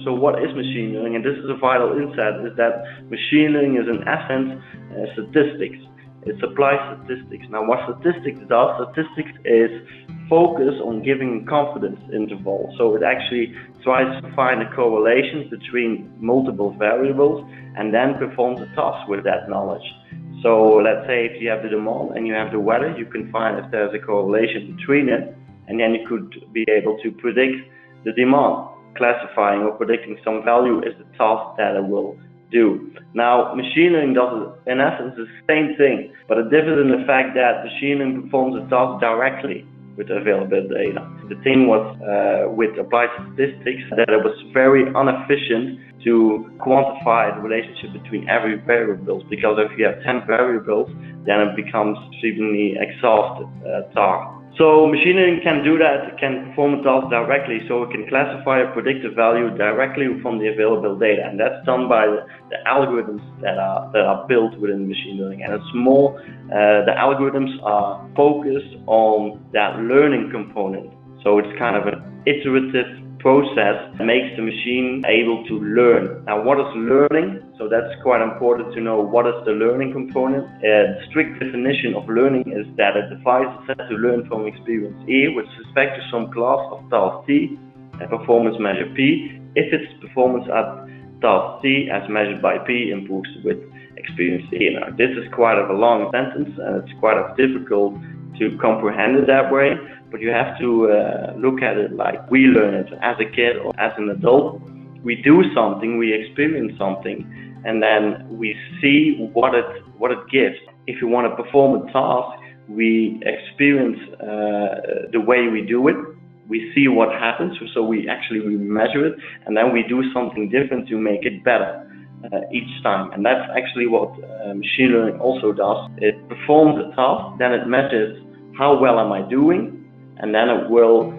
So what is machine learning? And this is a vital insight, is that machine learning is in essence statistics. It applies statistics. Now what statistics does, statistics is focus on giving confidence interval. So it actually tries to find a correlation between multiple variables and then performs a task with that knowledge. So let's say if you have the demand and you have the weather, you can find if there's a correlation between it, and then you could be able to predict the demand. Classifying or predicting some value is the task that it will do. Now, machine learning does, in essence, the same thing, but it differs in the fact that machine learning performs a task directly with available data. The thing was with applied statistics that it was very inefficient to quantify the relationship between every variable, because if you have 10 variables, then it becomes extremely exhausted task. So machine learning can do that. It can perform a task directly, so it can classify a predictive value directly from the available data, and that's done by the algorithms that are built within machine learning. And it's more the algorithms are focused on that learning component. So it's kind of an iterative process that makes the machine able to learn. Now, what is learning? So that's quite important to know. What is the learning component? The strict definition of learning is that a device is set to learn from experience A with respect to some class of task T and performance measure P if its performance at task T as measured by P improves with experience A. Now, this is quite of a long sentence, and it's quite difficult to comprehend it that way, but you have to look at it like we learn it as a kid or as an adult. We do something, we experience something, and then we see what it gives. If you want to perform a task, we experience the way we do it. We see what happens, so we measure it, and then we do something different to make it better each time. And that's actually what machine learning also does. It performs a task, then it measures how well am I doing, and then it will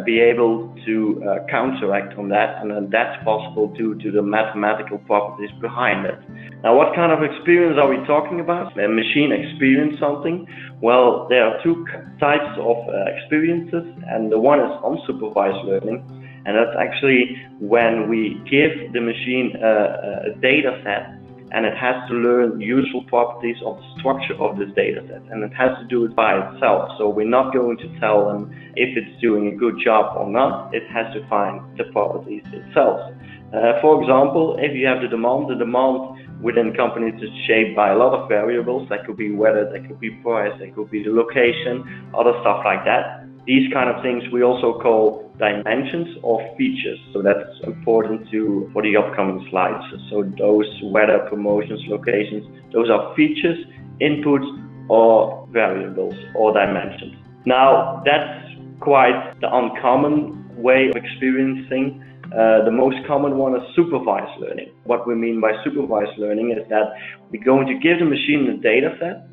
be able to counteract on that, and then that's possible due to the mathematical properties behind it. Now, what kind of experience are we talking about? A machine experience something. Well, there are two types of experiences, and the one is unsupervised learning, and that's actually when we give the machine a data set, and it has to learn useful properties of the structure of this data set, and it has to do it by itself. So we're not going to tell them if it's doing a good job or not. It has to find the properties itself. For example, if you have the demand within companies is shaped by a lot of variables. That could be weather, that could be price, that could be the location, other stuff like that. These kind of things we also call dimensions or features. So that's important for the upcoming slides. So those weather, promotions, locations, those are features, inputs, or variables or dimensions. Now that's quite the uncommon way of experiencing. The most common one is supervised learning. What we mean by supervised learning is that we're going to give the machine a data set,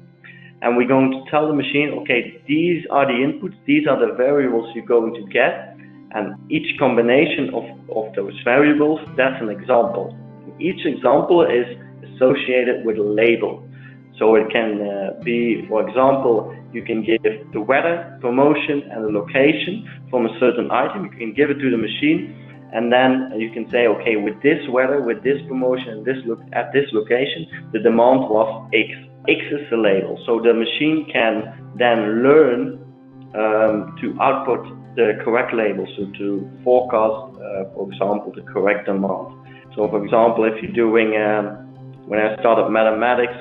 and we're going to tell the machine, okay, these are the inputs, these are the variables you're going to get, and each combination of those variables, that's an example. Each example is associated with a label. So it can be, for example, you can give the weather, promotion, and the location from a certain item. You can give it to the machine, and then you can say, okay, with this weather, with this promotion, and at this location, the demand was X. X is the label. So the machine can then learn to output the correct label, so to forecast, for example, the correct demand. So for example, if you're doing, when I started mathematics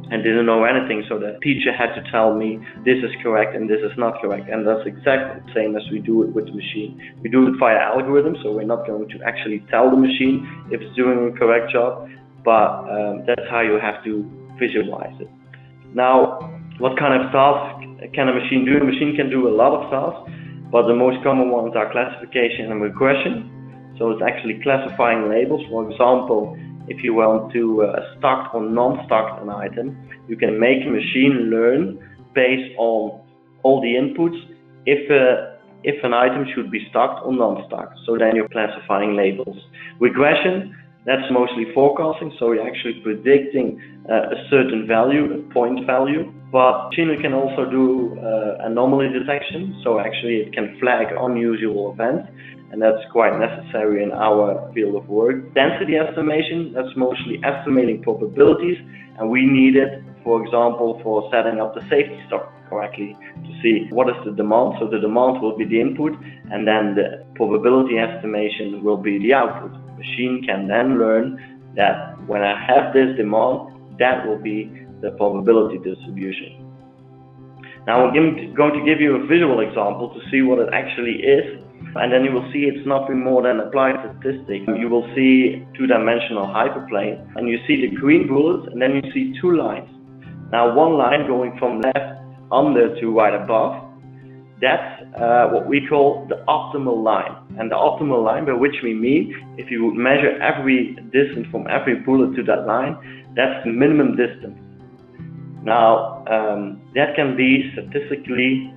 and didn't know anything, so the teacher had to tell me this is correct and this is not correct, and that's exactly the same as we do it with the machine. We do it via algorithms, so we're not going to actually tell the machine if it's doing a correct job, but that's how you have to visualize it. Now, what kind of tasks can a machine do? A machine can do a lot of tasks, but the most common ones are classification and regression. So it's actually classifying labels. For example, if you want to stock or non-stock an item, you can make a machine learn based on all the inputs if an item should be stocked or non-stocked. So then you're classifying labels. Regression, that's mostly forecasting, so you're actually predicting a certain value, a point value. But machine can also do anomaly detection, so actually it can flag unusual events. and that's quite necessary in our field of work. Density estimation, that's mostly estimating probabilities, and we need it, for example, for setting up the safety stock correctly to see what is the demand. So the demand will be the input, and then the probability estimation will be the output. The machine can then learn that when I have this demand, that will be the probability distribution. Now I'm going to give you a visual example to see what it actually is, and then you will see it's nothing more than applied statistics. You will see two-dimensional hyperplane, and you see the green bullets, and then you see two lines. Now one line going from left under to right above, that's what we call the optimal line. And the optimal line, by which we mean, if you would measure every distance from every bullet to that line, that's the minimum distance. Now, that can be statistically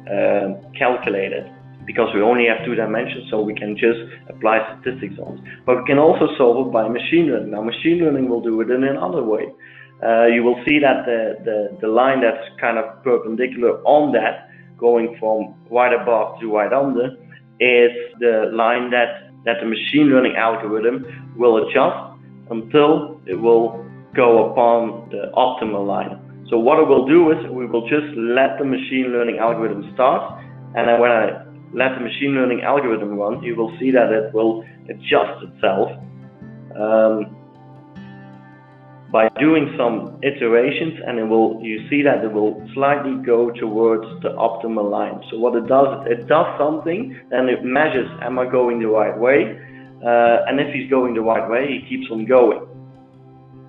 calculated, because we only have two dimensions, so we can just apply statistics on it. But we can also solve it by machine learning. Now, machine learning will do it in another way. You will see that the line that's kind of perpendicular on that, going from right above to right under, is the line that the machine learning algorithm will adjust until it will go upon the optimal line. So what it will do is we will just let the machine learning algorithm start, and then when I let the machine learning algorithm run, you will see that it will adjust itself by doing some iterations, and you see that it will slightly go towards the optimal line. So what it does something, and it measures, am I going the right way? And if he's going the right way, he keeps on going.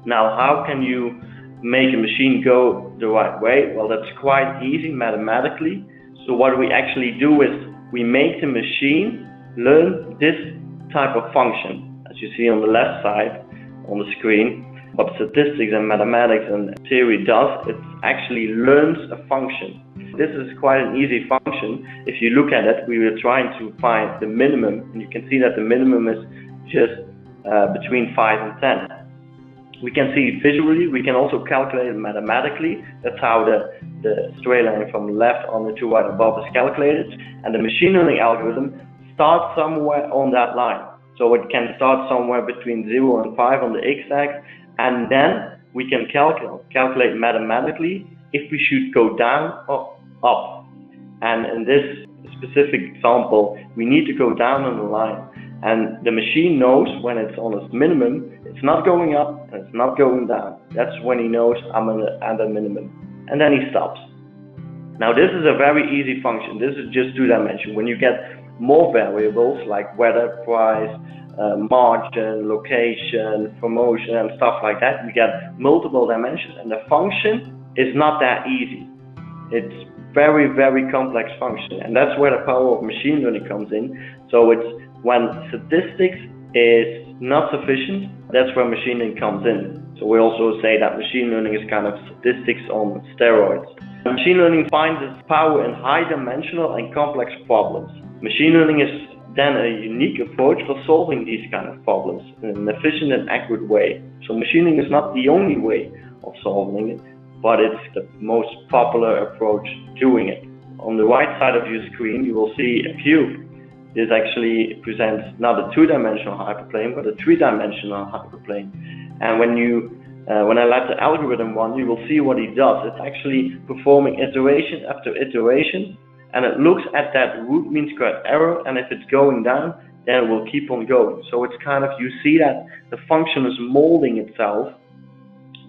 Now, how can you make a machine go the right way? Well, that's quite easy mathematically. So what we actually do is we make the machine learn this type of function, as you see on the left side on the screen. What statistics and mathematics and theory does, it actually learns a function. This is quite an easy function. If you look at it, we were trying to find the minimum, and you can see that the minimum is just between 5 and 10. We can see it visually, we can also calculate it mathematically. That's how the straight line from left on to right above is calculated. And the machine learning algorithm starts somewhere on that line. So it can start somewhere between 0 and 5 on the x-axis, and then we can calculate mathematically if we should go down or up. And in this specific example, we need to go down on the line. And the machine knows when it's on its minimum, it's not going up and it's not going down. That's when he knows I'm at a minimum. And then he stops. Now this is a very easy function. This is just two-dimensional. When you get more variables like weather, price, margin, location, promotion, and stuff like that, you get multiple dimensions, and the function is not that easy. It's very, very complex function, and that's where the power of machine learning comes in. So it's when statistics is not sufficient, that's where machine learning comes in. So we also say that machine learning is kind of statistics on steroids. Machine learning finds its power in high-dimensional and complex problems. Machine learning is then a unique approach for solving these kind of problems in an efficient and accurate way. So machine learning is not the only way of solving it, but it's the most popular approach doing it. On the right side of your screen, you will see a cube. This actually presents not a two-dimensional hyperplane, but a three-dimensional hyperplane. And when I let the algorithm run, you will see what it does. It's actually performing iteration after iteration, and it looks at that root mean squared error, and if it's going down, then it will keep on going. So it's kind of, you see that the function is molding itself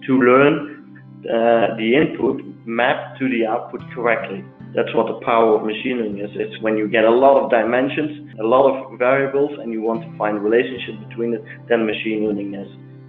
to learn the input mapped to the output correctly. That's what the power of machine learning is. It's when you get a lot of dimensions, a lot of variables, and you want to find a relationship between it, then machine learning is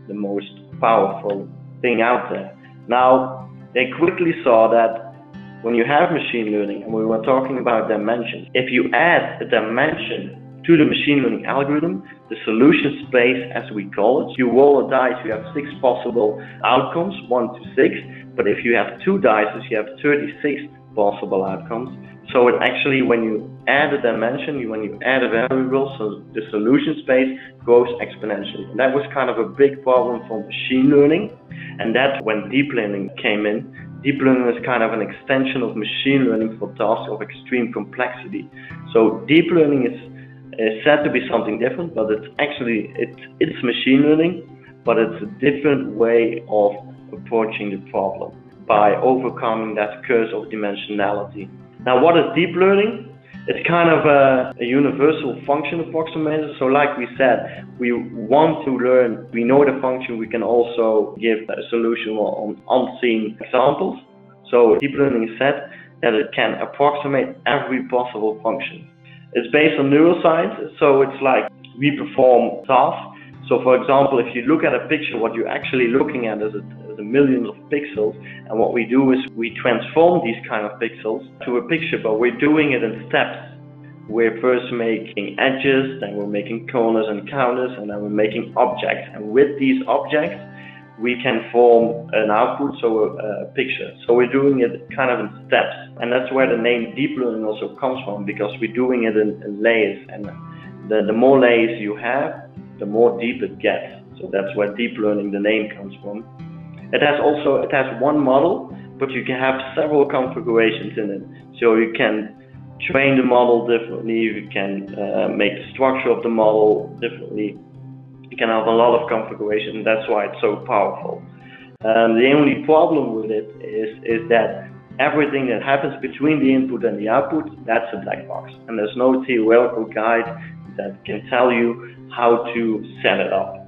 the most powerful thing out there. Now, they quickly saw that when you have machine learning, and we were talking about dimensions, if you add a dimension to the machine learning algorithm, the solution space, as we call it, you roll a dice, you have 6 possible outcomes, 1 to 6, but if you have 2 dice, you have 36 possible outcomes. So it actually, when you add a dimension, when you add a variable, so the solution space grows exponentially. And that was kind of a big problem for machine learning, and that's when deep learning came in. Deep learning is kind of an extension of machine learning for tasks of extreme complexity. So deep learning is is said to be something different, but it's actually it's machine learning, but it's a different way of approaching the problem by overcoming that curse of dimensionality. Now, what is deep learning? It's kind of a universal function approximator. So like we said, we want to learn, we know the function, we can also give a solution on unseen examples. So deep learning is said that it can approximate every possible function. It's based on neuroscience, so it's like we perform tasks. So for example, if you look at a picture, what you're actually looking at is a millions of pixels, and what we do is we transform these kind of pixels to a picture, but we're doing it in steps. We're first making edges, then we're making corners and counters, and then we're making objects. And with these objects, we can form an output, so a picture. So we're doing it kind of in steps, and that's where the name deep learning also comes from, because we're doing it in layers, and the more layers you have, the more deep it gets. So that's where deep learning, the name, comes from. It has one model, but you can have several configurations in it. So you can train the model differently, you can make the structure of the model differently. You can have a lot of configuration, and that's why it's so powerful. The only problem with it is that everything that happens between the input and the output, that's a black box, and there's no theoretical guide that can tell you how to set it up.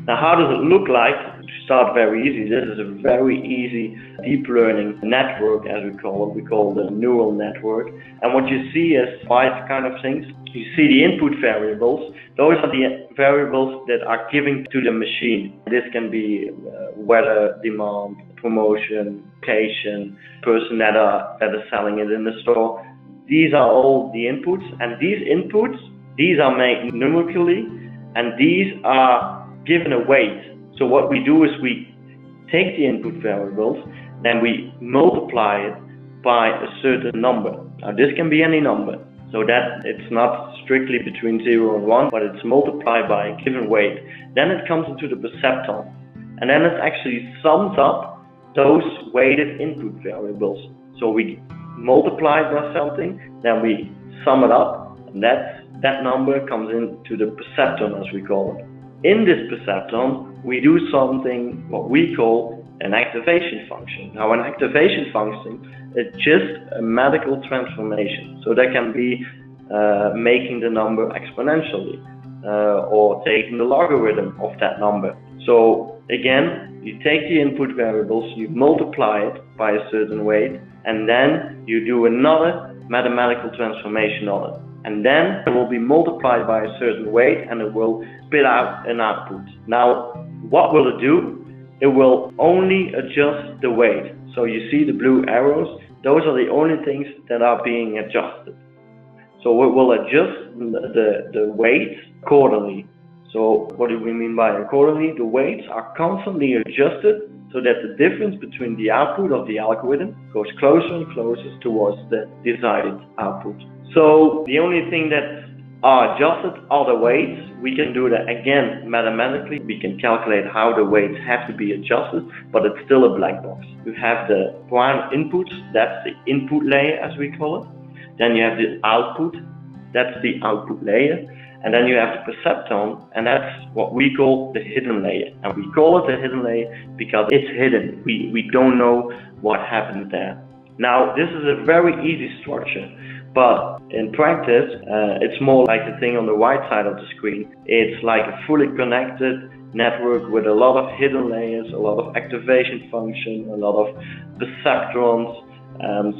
Now, how does it look like? To start very easy, this is a very easy deep learning network, as we call it. We call it a neural network. And what you see is 5 kind of things. You see the input variables. Those are the variables that are given to the machine. This can be weather, demand, promotion, location, person that are selling it in the store. These are all the inputs, and these inputs, these are made numerically, and these are given a weight. So what we do is we take the input variables, then we multiply it by a certain number. Now this can be any number, so that it's not strictly between 0 and 1, but it's multiplied by a given weight. Then it comes into the perceptron, and then it actually sums up those weighted input variables. So we multiply it by something, then we sum it up, and that number comes into the perceptron, as we call it. In this perceptron, we do something what we call an activation function. Now, an activation function is just a mathematical transformation. So that can be making the number exponentially or taking the logarithm of that number. So again, you take the input variables, you multiply it by a certain weight, and then you do another mathematical transformation on it. And then it will be multiplied by a certain weight, and it will spit out an output. Now, what will it do? It will only adjust the weight. So you see the blue arrows, those are the only things that are being adjusted. So it will adjust the weights accordingly. So what do we mean by accordingly? The weights are constantly adjusted so that the difference between the output of the algorithm goes closer and closer towards the desired output. So the only thing that are adjusted are the weights. We can do that again mathematically. We can calculate how the weights have to be adjusted, but it's still a black box. You have the prime inputs, that's the input layer, as we call it. Then you have the output, that's the output layer. And then you have the perceptron, and that's what we call the hidden layer. And we call it the hidden layer because it's hidden. We don't know what happened there. Now, this is a very easy structure, but in practice, it's more like the thing on the right side of the screen. It's like a fully connected network with a lot of hidden layers, a lot of activation function, a lot of perceptrons.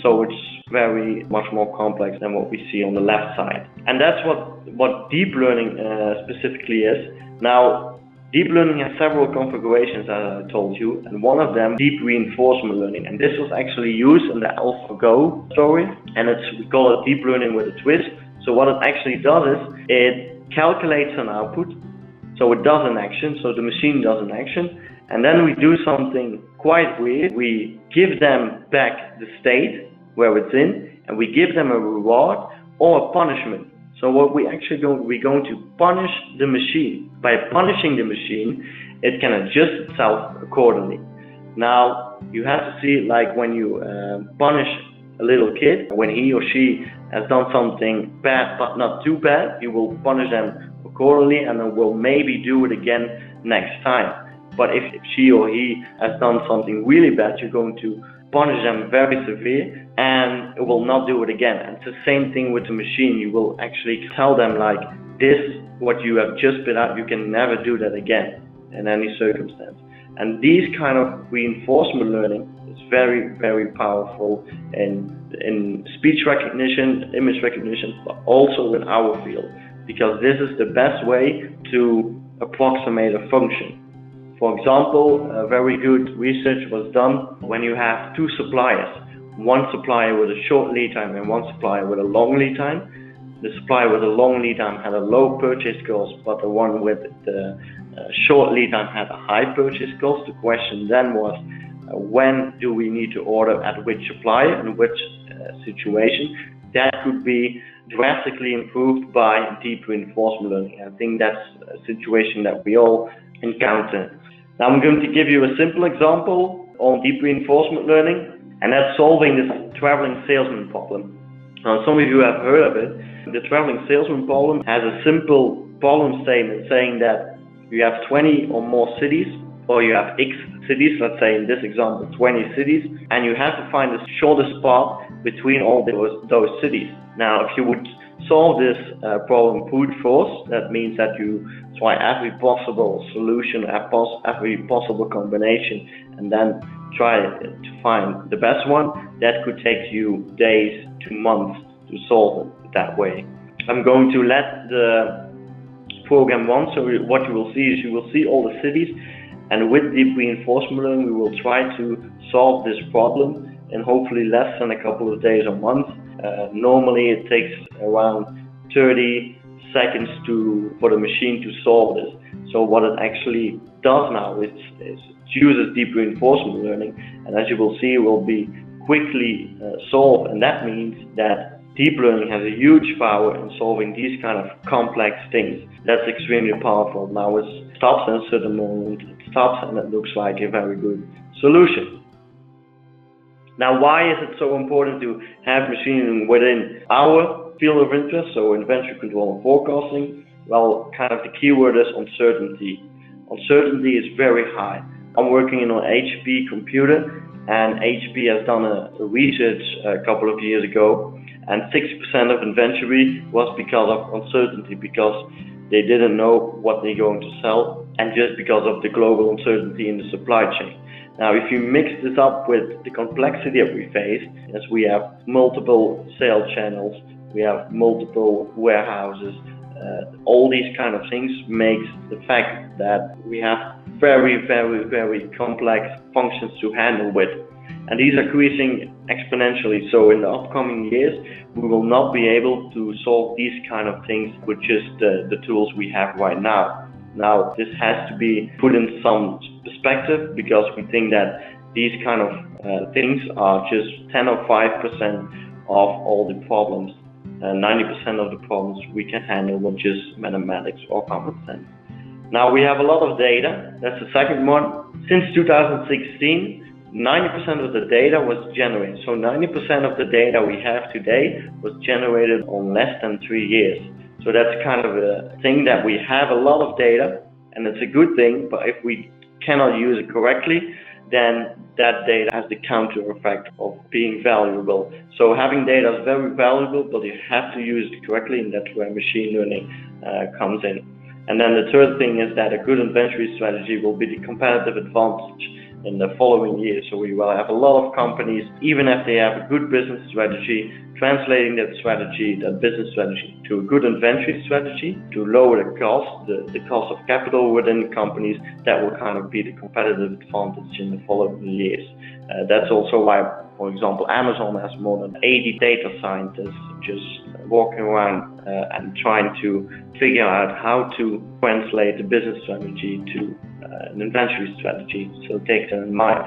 So it's very much more complex than what we see on the left side. And that's what deep learning specifically is. Now, deep learning has several configurations, as I told you, and one of them, deep reinforcement learning. And this was actually used in the AlphaGo story, and we call it deep learning with a twist. So what it actually does is, it calculates an output, so it does an action, so the machine does an action, and then we do something quite weird. We give them back the state where it's in, and we give them a reward or a punishment. So what we're going to punish the machine. By punishing the machine, it can adjust itself accordingly. Now, you have to see it like when you punish a little kid, when he or she has done something bad but not too bad, you will punish them accordingly and then will maybe do it again next time. But if she or he has done something really bad, you're going to punish them very severe and it will not do it again. And it's the same thing with the machine. You will actually tell them like, this, what you have just been at, you can never do that again in any circumstance. And these kind of reinforcement learning is very, very powerful in speech recognition, image recognition, but also in our field, because this is the best way to approximate a function. For example, a very good research was done when you have two suppliers, one supplier with a short lead time and one supplier with a long lead time. The supplier with a long lead time had a low purchase cost, but the one with the short lead time had a high purchase cost. The question then was, when do we need to order at which supplier and which situation? That could be drastically improved by deep reinforcement learning. I think that's a situation that we all encounter. Now I'm going to give you a simple example on deep reinforcement learning, and that's solving this traveling salesman problem. Now some of you have heard of it. The traveling salesman problem has a simple problem statement saying that you have 20 or more cities, or you have X cities, let's say in this example 20 cities, and you have to find the shortest path between all those cities. Now if you would solve this problem brute force, that means that you try every possible solution, every possible combination, and then try to find the best one. That could take you days to months to solve it that way. I'm going to let the program run, so what you will see is you will see all the cities, and with deep reinforcement learning we will try to solve this problem in hopefully less than a couple of days or months. Normally it takes around 30 seconds for the machine to solve this. So what it actually does now is it uses deep reinforcement learning, and as you will see, it will be quickly solved, and that means that deep learning has a huge power in solving these kind of complex things. That's extremely powerful. Now it stops, and at a certain moment it stops, and it looks like a very good solution. Now, why is it so important to have machine learning within our field of interest, so inventory control and forecasting? Well, kind of the keyword is uncertainty. Uncertainty is very high. I'm working in an HP computer, and HP has done a research a couple of years ago, and 60% of inventory was because of uncertainty, because they didn't know what they're going to sell, and just because of the global uncertainty in the supply chain. Now, if you mix this up with the complexity that we face, as we have multiple sales channels, we have multiple warehouses, all these kind of things makes the fact that we have very, very, very complex functions to handle with. And these are increasing exponentially, so in the upcoming years we will not be able to solve these kind of things with just the tools we have right now. Now this has to be put in some perspective, because we think that these kind of things are just 10 or 5% of all the problems. 90% of the problems we can handle with just mathematics or common sense. Now we have a lot of data. That's the second one. Since 2016, 90% of the data was generated. So 90% of the data we have today was generated on less than 3 years. So that's kind of a thing that we have a lot of data, and it's a good thing, but if we cannot use it correctly, then that data has the counter effect of being valuable. So having data is very valuable, but you have to use it correctly, and that's where machine learning comes in. And then the third thing is that a good inventory strategy will be the competitive advantage in the following years. So we will have a lot of companies, even if they have a good business strategy, translating that strategy, that business strategy, to a good inventory strategy to lower the cost, the cost of capital within companies. That will kind of be the competitive advantage in the following years. That's also why, for example, Amazon has more than 80 data scientists just walking around and trying to figure out how to translate the business strategy to an inventory strategy, so take them in mind.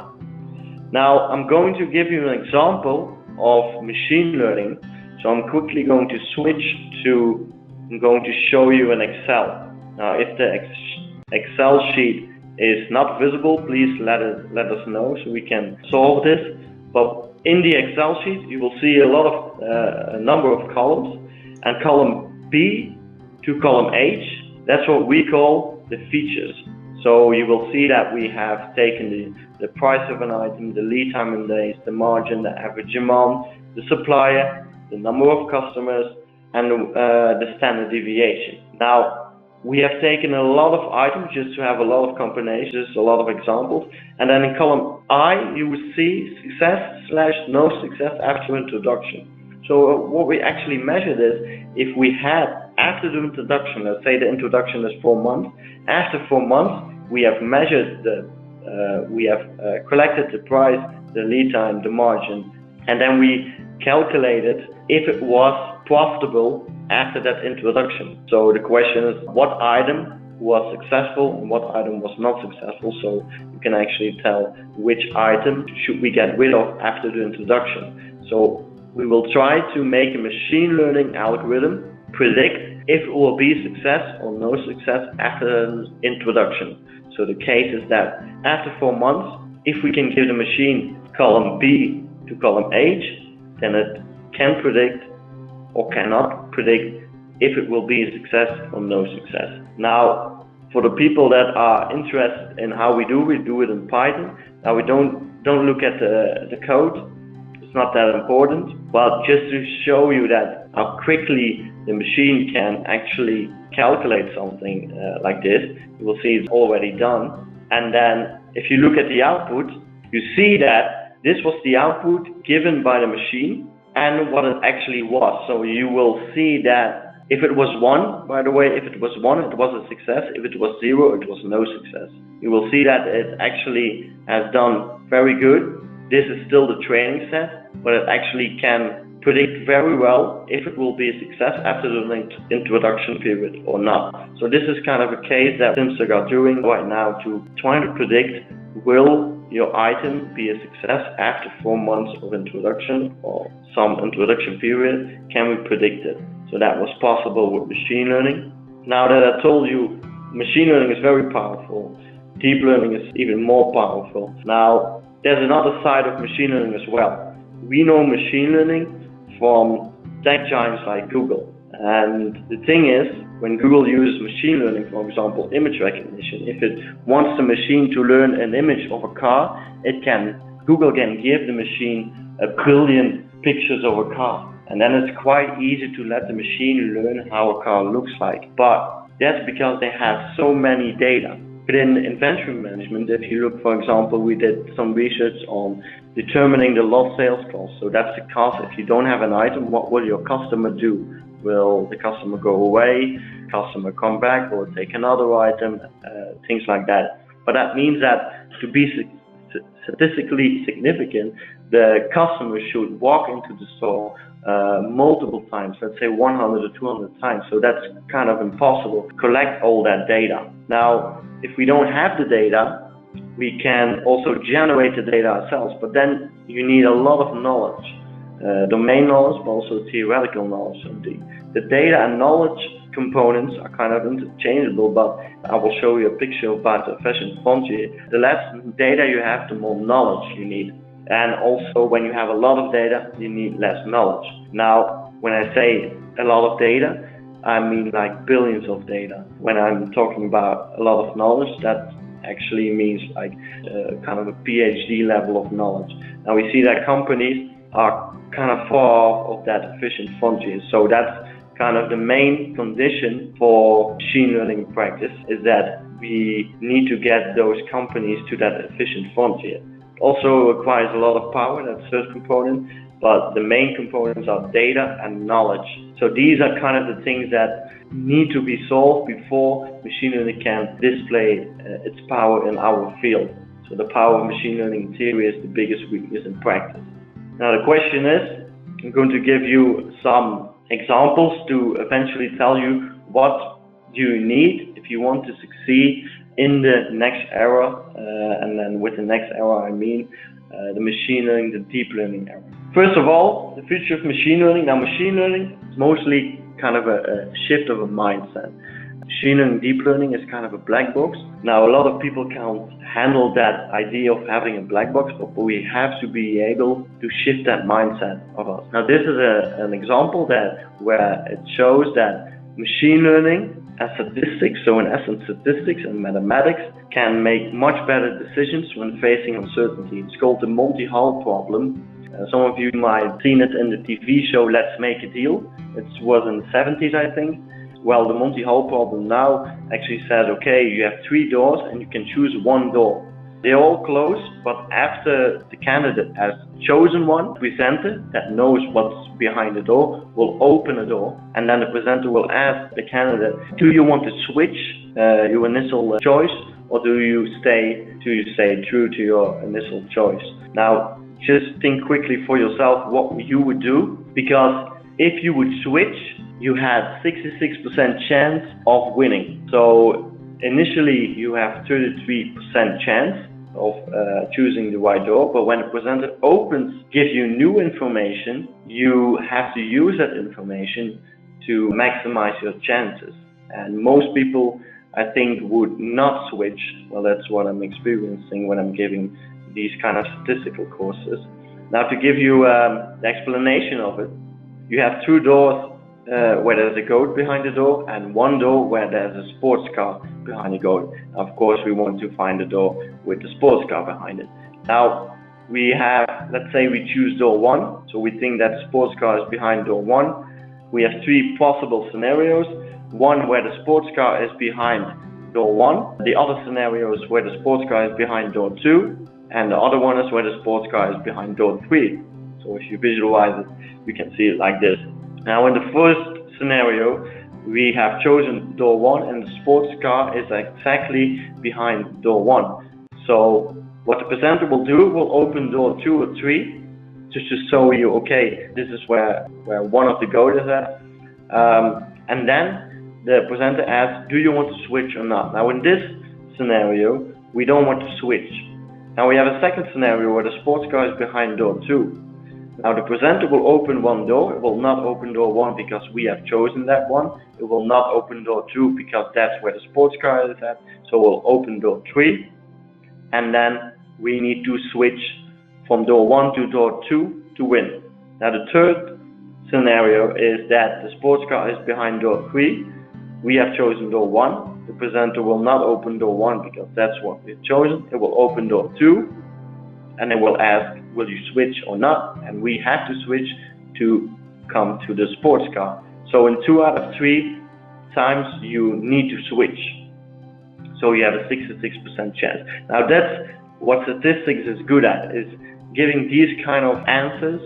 Now I'm going to give you an example of machine learning, so I'm quickly going to switch to, I'm going to show you an Excel. Now if the Excel sheet is not visible, please let us know so we can solve this. But in the Excel sheet, you will see a lot of a number of columns, and column B to column H, that's what we call the features. So you will see that we have taken the price of an item, the lead time in days, the margin, the average amount, the supplier, the number of customers, and the standard deviation. Now, we have taken a lot of items just to have a lot of combinations, a lot of examples, and then in column I you will see success/no success after introduction. So what we actually measured is if we had, after the introduction, let's say the introduction is 4 months, after 4 months we have measured collected the price, the lead time, the margin, and then we calculated if it was profitable after that introduction. So the question is, what item was successful and what item was not successful, so you can actually tell which item should we get rid of after the introduction. So we will try to make a machine learning algorithm predict if it will be success or no success after the introduction. So the case is that after 4 months, if we can give the machine column B to column H, then it can predict or cannot predict if it will be a success or no success. Now, for the people that are interested in how we do it in Python. Now we don't look at the code. It's not that important, but just to show you that how quickly the machine can actually calculate something like this, you will see it's already done. And then if you look at the output, you see that this was the output given by the machine and what it actually was. So you will see that if it was 1, by the way, if it was 1, it was a success. If it was 0, it was no success. You will see that it actually has done very good. This is still the training set, but it actually can predict very well if it will be a success after the introduction period or not. So this is kind of a case that Slimstock are doing right now to try to predict, will your item be a success after 4 months of introduction or some introduction period? Can we predict it? So that was possible with machine learning. Now that I told you machine learning is very powerful, deep learning is even more powerful. Now there's another side of machine learning as well. We know machine learning from tech giants like Google. And the thing is, when Google uses machine learning, for example, image recognition, if it wants the machine to learn an image of a car, Google can give the machine 1 billion pictures of a car. And then it's quite easy to let the machine learn how a car looks like. But that's because they have so many data. But in inventory management, if you look, for example, we did some research on determining the lost sales cost. So that's the cost. If you don't have an item, what will your customer do? Will the customer go away, customer come back, or take another item, things like that. But that means that to be statistically significant, the customer should walk into the store multiple times, let's say 100 or 200 times. So that's kind of impossible to collect all that data. Now, if we don't have the data, we can also generate the data ourselves, but then you need a lot of knowledge, domain knowledge, but also theoretical knowledge. So the data and knowledge components are kind of interchangeable, but I will show you a picture about the efficient frontier. The less data you have, the more knowledge you need. And also, when you have a lot of data, you need less knowledge. Now, when I say a lot of data, I mean like billions of data. When I'm talking about a lot of knowledge, that actually means like kind of a PhD level of knowledge. Now we see that companies are kind of far off of that efficient frontier. So that's kind of the main condition for machine learning practice, is that we need to get those companies to that efficient frontier. It also requires a lot of power, that's the first component, but the main components are data and knowledge. So these are kind of the things that need to be solved before machine learning can display its power in our field. So the power of machine learning in theory is the biggest weakness in practice. Now the question is, I'm going to give you some examples to eventually tell you what you need if you want to succeed in the next era, and then with the next era I mean the machine learning, the deep learning era. First of all, the future of machine learning. Now machine learning is mostly kind of a shift of a mindset. Machine learning, deep learning is kind of a black box. Now, a lot of people can't handle that idea of having a black box, but we have to be able to shift that mindset of us. Now, this is an example where it shows that machine learning and statistics, so in essence statistics and mathematics, can make much better decisions when facing uncertainty. It's called the Monty Hall problem. Some of you might have seen it in the TV show Let's Make a Deal. It was in the 70s, I think. Well, the Monty Hall problem now actually says, okay, you have 3 doors and you can choose 1 door. They're all closed, but after the candidate has chosen one, the presenter that knows what's behind the door will open the door, and then the presenter will ask the candidate, do you want to switch your initial choice, or do you stay true to your initial choice? Now, just think quickly for yourself what you would do, because if you would switch, you had 66% chance of winning. So initially you have 33% chance of choosing the right door, but when the presenter gives you new information, you have to use that information to maximize your chances. And most people, I think, would not switch. Well, that's what I'm experiencing when I'm giving these kind of statistical courses. Now, to give you the explanation of it, you have 2 doors where there's a goat behind the door, and 1 door where there's a sports car behind the goat. Of course, we want to find the door with the sports car behind it. Now, we have, let's say we choose door 1, so we think that the sports car is behind door 1. We have 3 possible scenarios. One where the sports car is behind door 1. The other scenario is where the sports car is behind door 2. And the other one is where the sports car is behind door 3. So if you visualize it, you can see it like this. Now, in the first scenario, we have chosen door 1 and the sports car is exactly behind door 1. So what the presenter will do, will open door 2 or 3 just to show you, okay, this is where one of the goat is at. And then the presenter asks, do you want to switch or not? Now, in this scenario, we don't want to switch. Now, we have a second scenario where the sports car is behind door 2. Now, the presenter will open 1 door. It will not open door 1 because we have chosen that one. It will not open door 2 because that's where the sports car is at. So we'll open door 3. And then we need to switch from door 1 to door 2 to win. Now, the third scenario is that the sports car is behind door 3. We have chosen door 1. The presenter will not open door 1 because that's what we've chosen. It will open door 2. And it will ask, will you switch or not? And we have to switch to come to the sports car. So in 2 out of 3 times you need to switch. So you have a 66% chance. Now that's what statistics is good at, is giving these kind of answers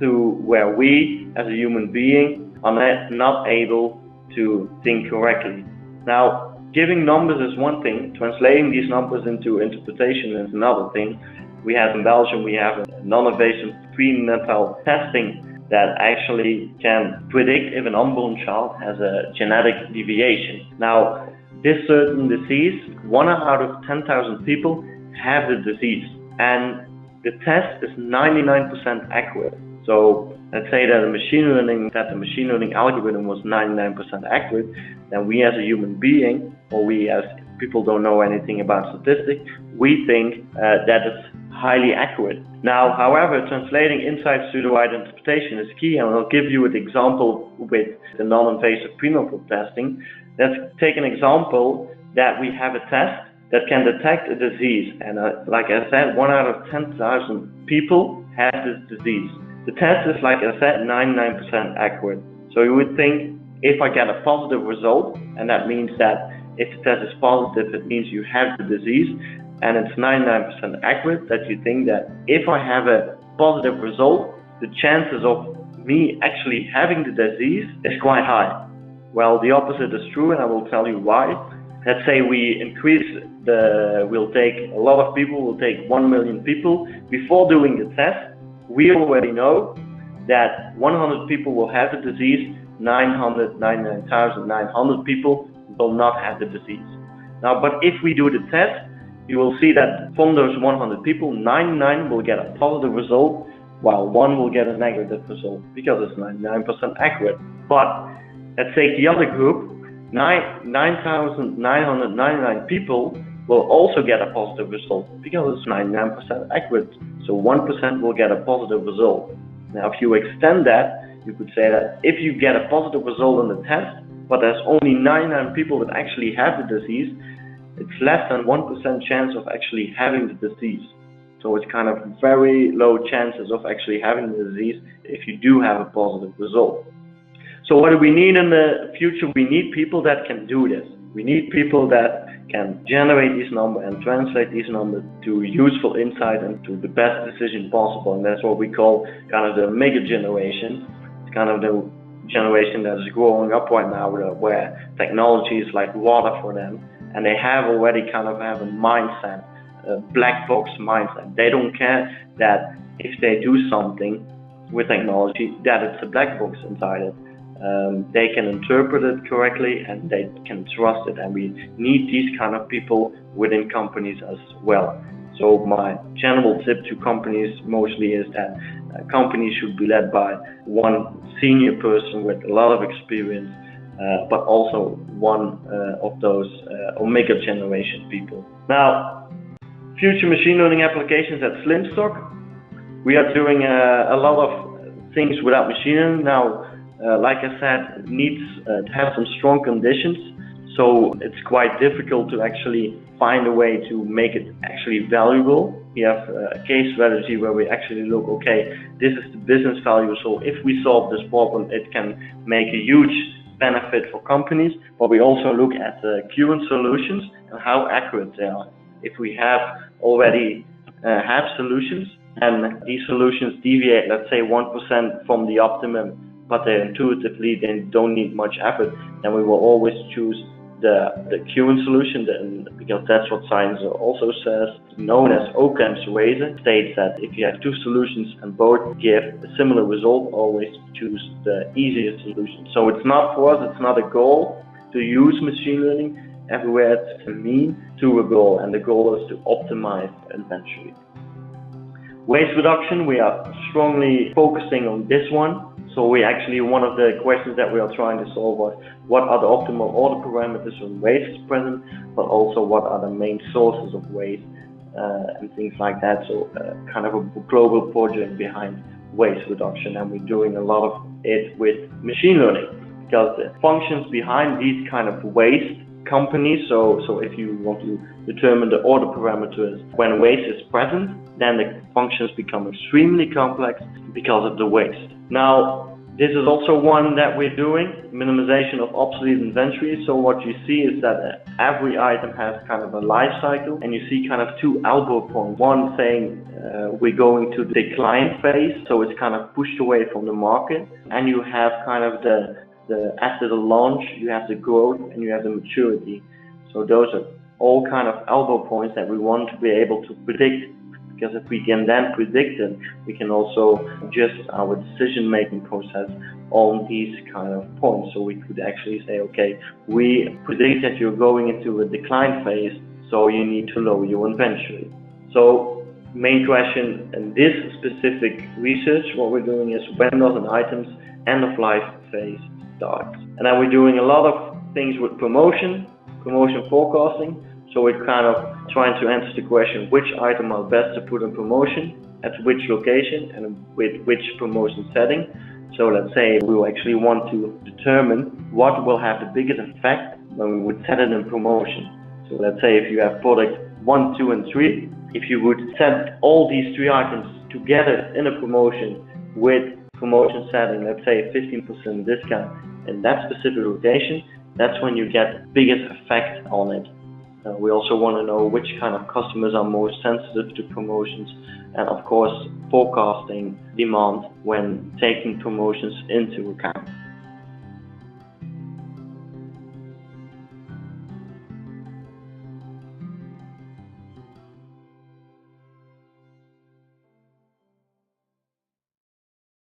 to where we as a human being are not able to think correctly. Now, giving numbers is one thing, translating these numbers into interpretation is another thing. We have in Belgium, we have a non-invasive prenatal testing that actually can predict if an unborn child has a genetic deviation. Now, this certain disease, 1 out of 10,000 people have the disease, and the test is 99% accurate. So let's say that the machine learning algorithm was 99% accurate, then we as a human being, or we as people don't know anything about statistics, we think that it's highly accurate. Now, however, translating insights to the right interpretation is key, and I'll give you an example with the non-invasive prenatal testing. Let's take an example that we have a test that can detect a disease, and like I said, 1 out of 10,000 people have this disease. The test is, like I said, 99% accurate. So you would think, if I get a positive result, and that means that if the test is positive, it means you have the disease, and it's 99% accurate, that you think that if I have a positive result, the chances of me actually having the disease is quite high. Well, the opposite is true, and I will tell you why. Let's say we we'll take a lot of people, we'll take 1 million people. Before doing the test, we already know that 100 people will have the disease, 99,900 people will not have the disease. Now, but if we do the test, you will see that from those 100 people, 99 will get a positive result, while 1 will get a negative result, because it's 99% accurate. But let's take the other group, 9,999 people will also get a positive result because it's 99% accurate. So 1% will get a positive result. Now, if you extend that, you could say that if you get a positive result on the test, but there's only 99 people that actually have the disease, it's less than 1% chance of actually having the disease. So it's kind of very low chances of actually having the disease if you do have a positive result. So what do we need in the future? We need people that can do this. We need people that can generate these numbers and translate these numbers to useful insight and to the best decision possible. And that's what we call kind of the mega generation. It's kind of the generation that is growing up right now where technology is like water for them. And they have already kind of have a mindset, a black box mindset. They don't care that if they do something with technology, that it's a black box inside it. They can interpret it correctly and they can trust it, and we need these kind of people within companies as well. So my general tip to companies mostly is that companies should be led by one senior person with a lot of experience, but also one of those omega generation people. Now, future machine learning applications at Slimstock, we are doing a lot of things without machine learning. Now, like I said, it needs to have some strong conditions, so it's quite difficult to actually find a way to make it actually valuable. We have a case strategy where we actually look, okay, this is the business value, so if we solve this problem, it can make a huge benefit for companies, but we also look at the current solutions and how accurate they are. If we have already have solutions and these solutions deviate, let's say 1% from the optimum, but they intuitively they don't need much effort, then we will always choose the current solution, because that's what science also says, known as Occam's razor, states that if you have two solutions and both give a similar result, always choose the easiest solution. So it's not for us, it's not a goal to use machine learning everywhere, it's a mean to a goal, and the goal is to optimize inventory. Waste reduction, we are strongly focusing on this one. So we actually, one of the questions that we are trying to solve was what are the optimal order parameters when waste is present, but also what are the main sources of waste and things like that. So kind of a global project behind waste reduction, and we're doing a lot of it with machine learning, because the functions behind these kind of waste companies, so if you want to determine the order parameters when waste is present, then the functions become extremely complex because of the waste. Now, this is also one that we're doing, minimization of obsolete inventory. So what you see is that every item has kind of a life cycle, and you see kind of two elbow points. One saying we're going to the decline phase, so it's kind of pushed away from the market, and you have kind of after the launch, you have the growth and you have the maturity. So those are all kind of elbow points that we want to be able to predict, because if we can then predict it, we can also adjust our decision-making process on these kind of points. So we could actually say, okay, we predict that you're going into a decline phase, so you need to lower your inventory. So main question in this specific research, what we're doing is, when does an item's end of life phase start? And then we're doing a lot of things with promotion forecasting. So we're kind of trying to answer the question, which item are best to put in promotion, at which location, and with which promotion setting. So let's say we actually want to determine what will have the biggest effect when we would set it in promotion. So let's say if you have product 1, 2, and 3, if you would set all these 3 items together in a promotion with promotion setting, let's say 15% discount in that specific location, that's when you get biggest effect on it. We also want to know which kind of customers are more sensitive to promotions, and of course forecasting demand when taking promotions into account.